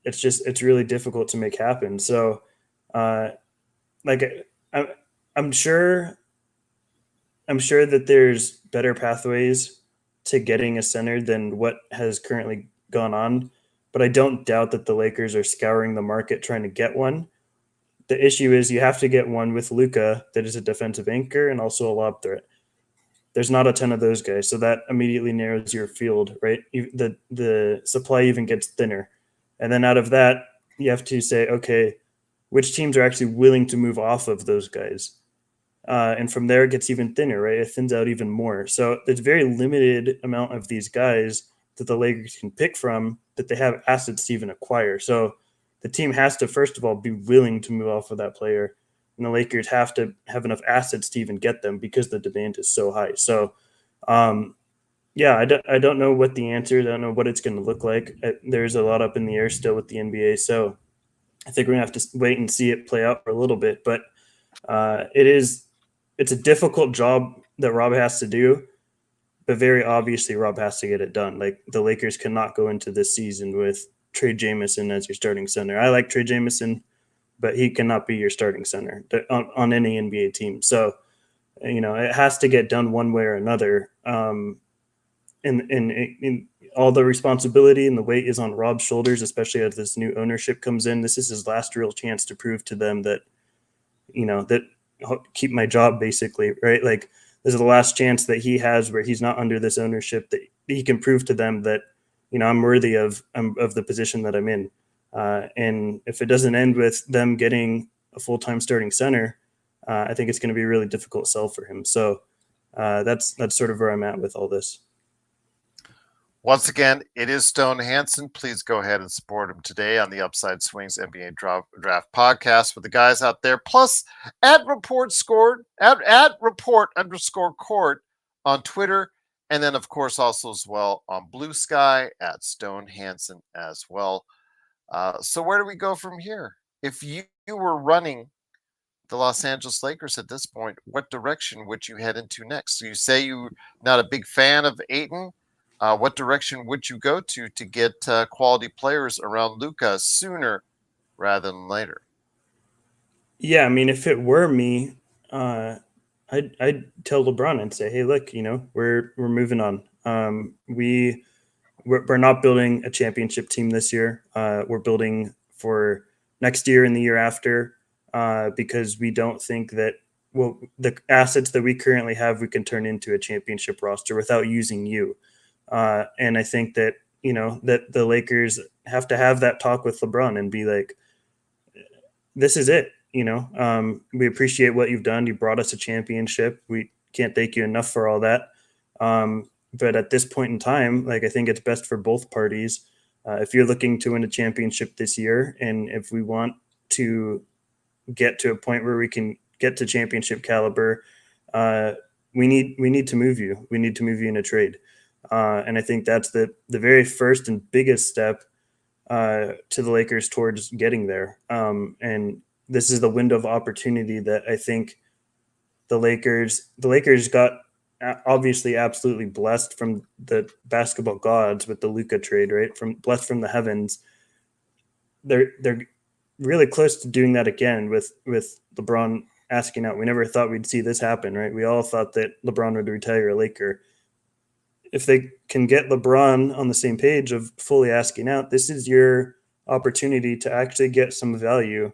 it's really difficult to make happen. So uh, like I, I'm sure I'm sure that there's better pathways to getting a center than what has currently gone on, but I don't doubt that the Lakers are scouring the market trying to get one. The issue is you have to get one with Luka that is a defensive anchor and also a lob threat. There's not a ton of those guys, so that immediately narrows your field, right? The supply even gets thinner, and then out of that, you have to say, okay, which teams are actually willing to move off of those guys? And from there, it gets even thinner, right? It thins out even more. So there's very limited amount of these guys that the Lakers can pick from that they have assets to even acquire. So the team has to, first of all, be willing to move off of that player. And the Lakers have to have enough assets to even get them because the demand is so high. So, yeah, I don't know what the answer is. I don't know what it's going to look like. There's a lot up in the air still with the NBA. So I think we're going to have to wait and see it play out for a little bit. But it's a difficult job that Rob has to do, but very obviously Rob has to get it done. Like the Lakers cannot go into this season with Trey Jamison as your starting center. I like Trey Jamison, but he cannot be your starting center on any NBA team. So, it has to get done one way or another. And all the responsibility and the weight is on Rob's shoulders, especially as this new ownership comes in. This is his last real chance to prove to them that, that keep my job, basically, right? Like this is the last chance that he has where he's not under this ownership, that he can prove to them that, I'm worthy of the position that I'm in. And if it doesn't end with them getting a full-time starting center, I think it's going to be a really difficult sell for him. So that's sort of where I'm at with all this. Once again, it is Stone Hansen. Please go ahead and support him today on the Upside Swings NBA Draft podcast with the guys out there. Plus, at report underscore court on Twitter. And then, of course, also as well on Blue Sky at Stone Hansen as well. So where do we go from here? If you were running the Los Angeles Lakers at this point, what direction would you head into next? So you say you're not a big fan of Ayton. What direction would you go to get quality players around Luka sooner rather than later? Yeah, I mean, if it were me, I'd tell LeBron and say, "Hey, look, we're moving on. We're not building a championship team this year. We're building for next year and the year after because we don't think that the assets that we currently have we can turn into a championship roster without using you." And I think that that the Lakers have to have that talk with LeBron and be like, "This is it. We appreciate what you've done. You brought us a championship. We can't thank you enough for all that." But at this point in time, like I think it's best for both parties. If you're looking to win a championship this year, and if we want to get to a point where we can get to championship caliber, we need to move you. We need to move you in a trade. And I think that's the very first and biggest step to the Lakers towards getting there. And this is the window of opportunity that I think the Lakers got obviously absolutely blessed from the basketball gods with the Luka trade, right? From blessed from the heavens. They're really close to doing that again with LeBron asking out. We never thought we'd see this happen, right? We all thought that LeBron would retire a Laker. If they can get LeBron on the same page of fully asking out, this is your opportunity to actually get some value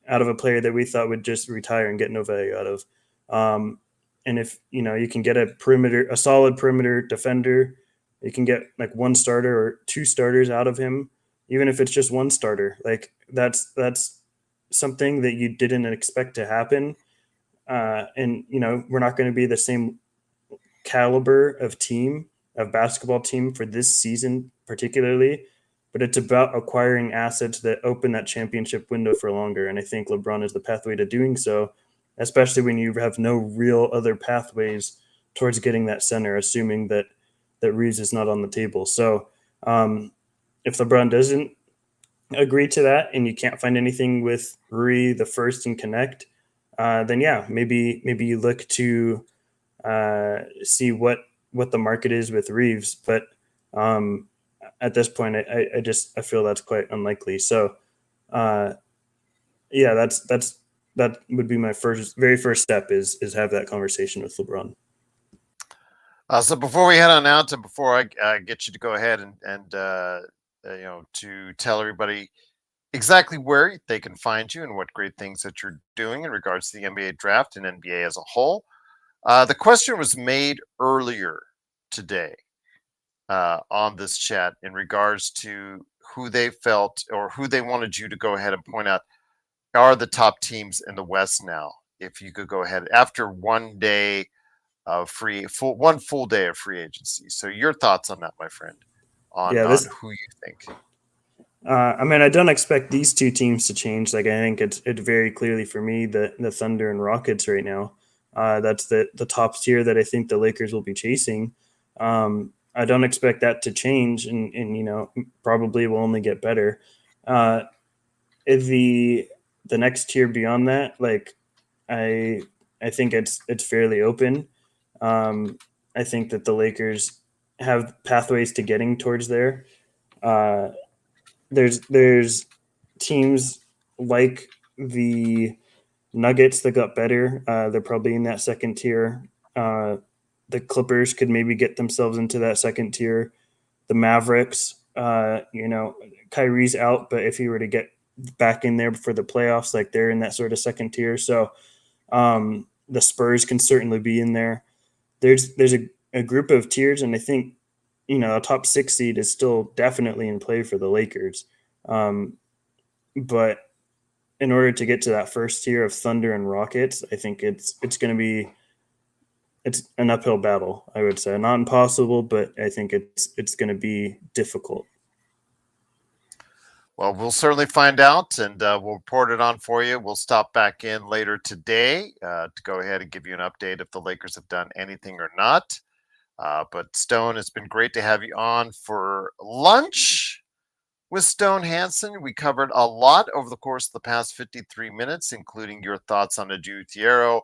out of a player that we thought would just retire and get no value out of. And if you can get a solid perimeter defender, you can get like one starter or two starters out of him, even if it's just one starter. Like that's something that you didn't expect to happen. And we're not going to be the same caliber of basketball team for this season particularly, but it's about acquiring assets that open that championship window for longer. And I think LeBron is the pathway to doing so, especially when you have no real other pathways towards getting that center, assuming that Reeves is not on the table. So if LeBron doesn't agree to that and you can't find anything with Rui the first and connect, then yeah, maybe you look to see what the market is with Reeves. But at this point, I feel that's quite unlikely. So yeah, that would be my very first step is have that conversation with LeBron. So before we head on out, and before I get you to go ahead and to tell everybody exactly where they can find you and what great things that you're doing in regards to the NBA draft and NBA as a whole. The question was made earlier today on this chat in regards to who they felt or who they wanted you to go ahead and point out are the top teams in the West now. If you could go ahead after one day of one full day of free agency. So your thoughts on that, my friend, on who you think. I mean, I don't expect these two teams to change. Like, I think it's very clearly for me the Thunder and Rockets right now. That's the top tier that I think the Lakers will be chasing. I don't expect that to change, and probably will only get better. The next tier beyond that, like I think it's fairly open. I think that the Lakers have pathways to getting towards there. There's teams like the Nuggets that got better. They're probably in that second tier. The Clippers could maybe get themselves into that second tier. The Mavericks, Kyrie's out, but if he were to get back in there for the playoffs, like they're in that sort of second tier. So the Spurs can certainly be in there. There's a group of tiers, and I think a top 6 seed is still definitely in play for the Lakers. But in order to get to that first tier of Thunder and Rockets, I think it's going to be an uphill battle. I would say not impossible, but I think it's going to be difficult. Well, we'll certainly find out, and we'll report it on for you. We'll stop back in later today to go ahead and give you an update if the Lakers have done anything or not. But Stone, it's been great to have you on for Lunch with Stone Hansen. We covered a lot over the course of the past 53 minutes, including your thoughts on Adou Thiero,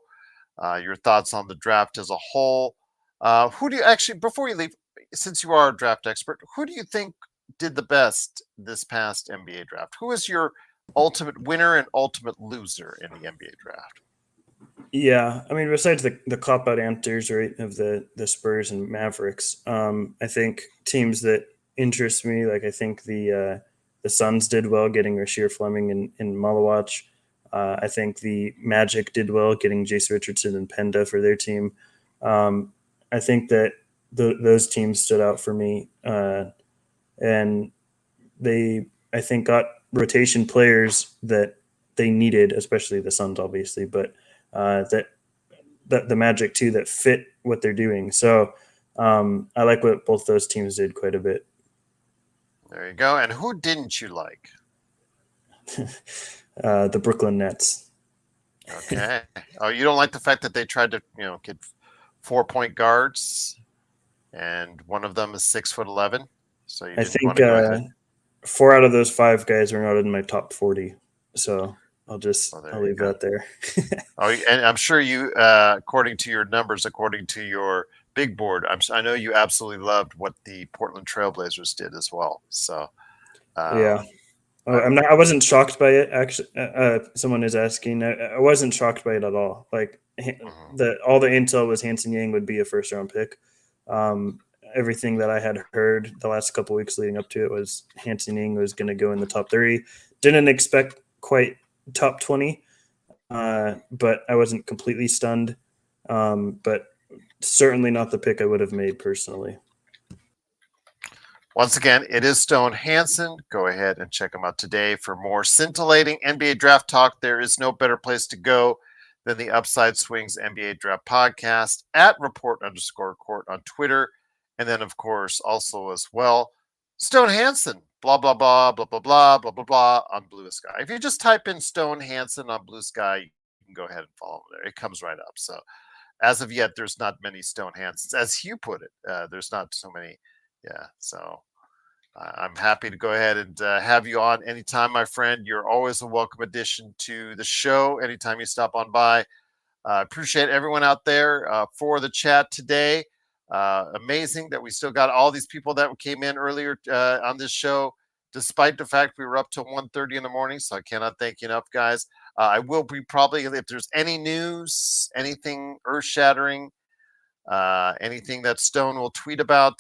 your thoughts on the draft as a whole. Who do you actually, before you leave, since you are a draft expert, who do you think did the best this past NBA draft? Who is your ultimate winner and ultimate loser in the NBA draft? Yeah, I mean, besides the cop-out answers, right, of the Spurs and Mavericks, I think teams that interest me, like I think the Suns did well getting Rasheer Fleming and Malawach. I think the Magic did well getting Jace Richardson and Penda for their team. I think that those teams stood out for me, and they, I think, got rotation players that they needed, especially the Suns, obviously, but that the Magic too that fit what they're doing. So I like what both those teams did quite a bit. There you go. And who didn't you like? The Brooklyn Nets. Okay. Oh, you don't like the fact that they tried to, get 4-point guards, and one of them is 6'11". So you didn't want to go ahead. 4 out of those 5 guys are not in my top 40. So Well, I'll there you leave go. that there. Oh, and I'm sure you, according to your numbers, according to your big board, I know you absolutely loved what the Portland Trailblazers did as well. So, Yeah. um, Oh, I, I wasn't shocked by it. Actually, someone is asking. I wasn't shocked by it at all. Like mhm. all the intel was Hanson Yang would be a first round pick. Um, Everything that I had heard the last couple weeks leading up to it was Hanson Yang was going to go in the top 30. Didn't expect quite top 20, but I wasn't completely stunned. But certainly not the pick I would have made personally. Once again, it is Stone Hansen. Go ahead and check him out today for more scintillating NBA draft talk. There is no better place to go than the Upside Swings NBA Draft Podcast at report_court on Twitter. And then, of course, also as well, Stone Hansen, blah, blah, blah, blah, blah, blah, blah, blah, blah, on Blue Sky. If you just type in Stone Hansen on Blue Sky, you can go ahead and follow him there. It comes right up. So as of yet, there's not many Stone Hansens, as you put it. There's not so many. Yeah. So I'm happy to go ahead and have you on anytime, my friend. You're always a welcome addition to the show anytime you stop on by. Appreciate everyone out there for the chat today. Amazing that we still got all these people that came in earlier on this show, despite the fact we were up till 1:30 in the morning. So I cannot thank you enough, guys. I will be probably, if there's any news, anything earth shattering, anything that Stone will tweet about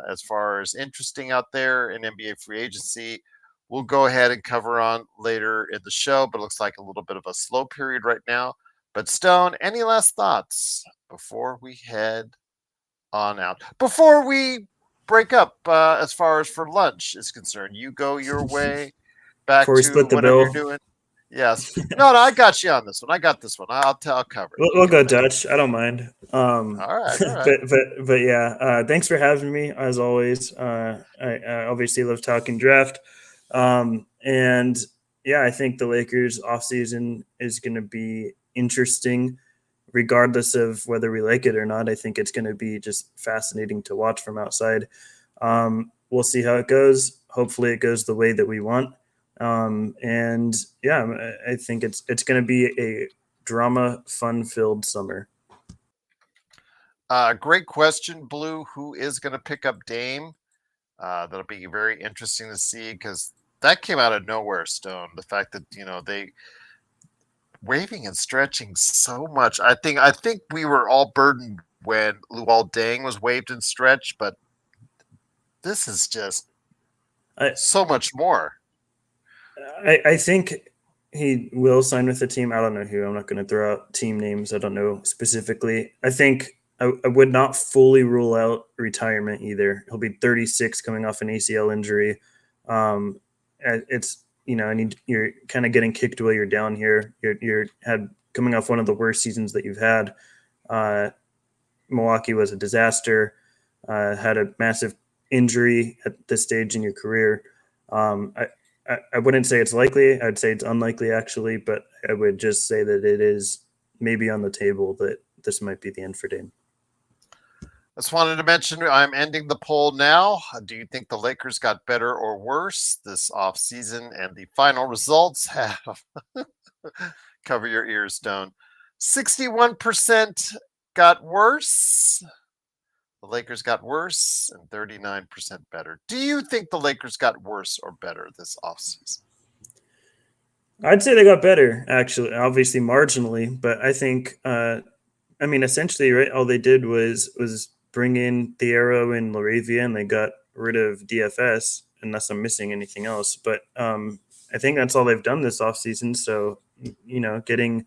as far as interesting out there in NBA free agency, we'll go ahead and cover on later in the show. But it looks like a little bit of a slow period right now. But Stone, any last thoughts before we head on out? Before we break up, as far as for lunch is concerned, you go your way back Before we to split the whatever you're bill, doing. Yes. No, I got you on this one. I got this one. I'll cover it. You we'll go go ahead. Dutch. I don't mind. All right. All right. But yeah. Thanks for having me as always. I obviously love talking draft. And yeah, I think the Lakers offseason is going to be interesting, regardless of whether we like it or not. I think it's going to be just fascinating to watch from outside. We'll see how it goes. Hopefully, it goes the way that we want. And yeah, I think it's going to be a drama, fun-filled summer. Great question, Blue. Who is going to pick up Dame? That'll be very interesting to see because that came out of nowhere, Stone. The fact that they waving and stretching so much. I think we were all burdened when Luol Deng was waved and stretched, but this is just I so much more. I think he will sign with the team. I don't know who. I'm not going to throw out team names. I don't know specifically. I think I would not fully rule out retirement either. He'll be 36, coming off an ACL injury. It's I need you're kind of getting kicked while you're down here. You're had coming off one of the worst seasons that you've had. Uh, Milwaukee was a disaster. Had a massive injury at this stage in your career. I wouldn't say it's likely. I'd say it's unlikely, actually, but I would just say that it is maybe on the table that this might be the end for Dame. Just wanted to mention I'm ending the poll now. Do you think the Lakers got better or worse this offseason? And the final results have cover your ears, Stone. 61% got worse. The Lakers got worse and 39% better. Do you think the Lakers got worse or better this offseason? I'd say they got better, actually, obviously marginally, but I think, essentially, right, all they did was bring in Thiero and LaRavia, and they got rid of DFS, unless I'm missing anything else. But I think that's all they've done this offseason. So, getting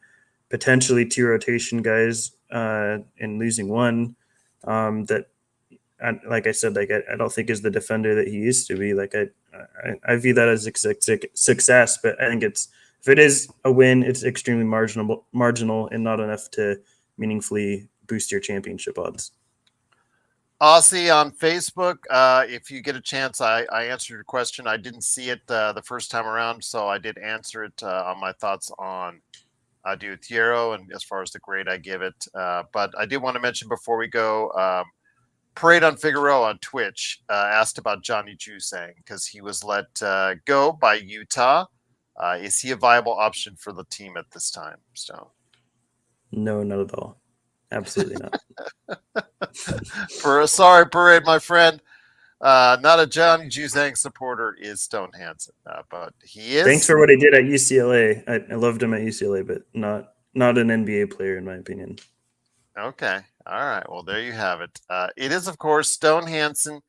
potentially two rotation guys and losing one that, like I said, I don't think is the defender that he used to be. Like I view that as a success, but I think if it is a win, it's extremely marginal, and not enough to meaningfully boost your championship odds. Aussie on Facebook. If you get a chance, I answered your question. I didn't see it the first time around, so I did answer it on my thoughts on Adou Thiero and as far as the grade I give it. But I did want to mention before we go, Parade on Figueroa on Twitch asked about Johnny Juzang because he was let go by Utah Is he a viable option for the team at this time, Stone? No, not at all. Absolutely not. Sorry, Parade, my friend. Not a Johnny Juzang supporter is Stone Hansen, but he is. Thanks for what he did at UCLA. I loved him at UCLA, but not an NBA player in my opinion. Okay. All right. Well, there you have it. It is, of course, Stone Hansen.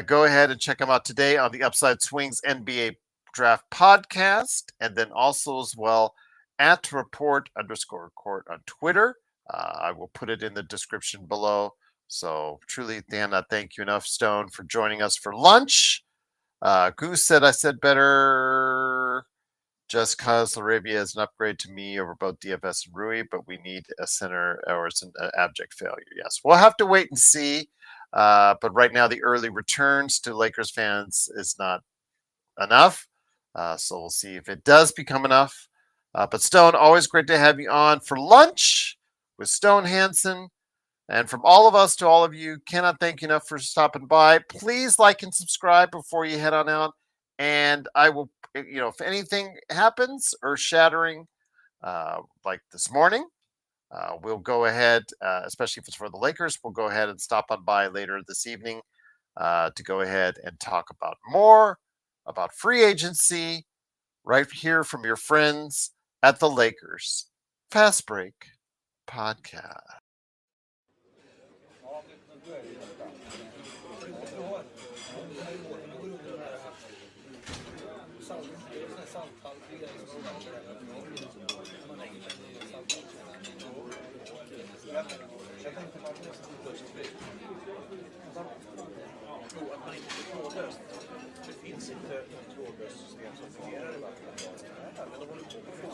Go ahead and check him out today on the Upside Swings NBA Draft Podcast, and then also as well at report_court on Twitter. I will put it in the description below. So truly, Dan, I thank you enough, Stone, for joining us for lunch. Goose said I said better just because LaRavia is an upgrade to me over both DFS and Rui, but we need a center or it's an abject failure. Yes, we'll have to wait and see. But right now, the early returns to Lakers fans is not enough. So we'll see if it does become enough. But Stone, always great to have you on for lunch with Stone Hansen. And from all of us to all of you, cannot thank you enough for stopping by. Please like and subscribe before you head on out. And I will, if anything happens earth shattering, like this morning, we'll go ahead, especially if it's for the Lakers, we'll go ahead and stop on by later this evening to go ahead and talk about more about free agency right here from your friends at the Lakers Fast Break Podcast. Det finns inte två lösningar som fungerar i varje fall.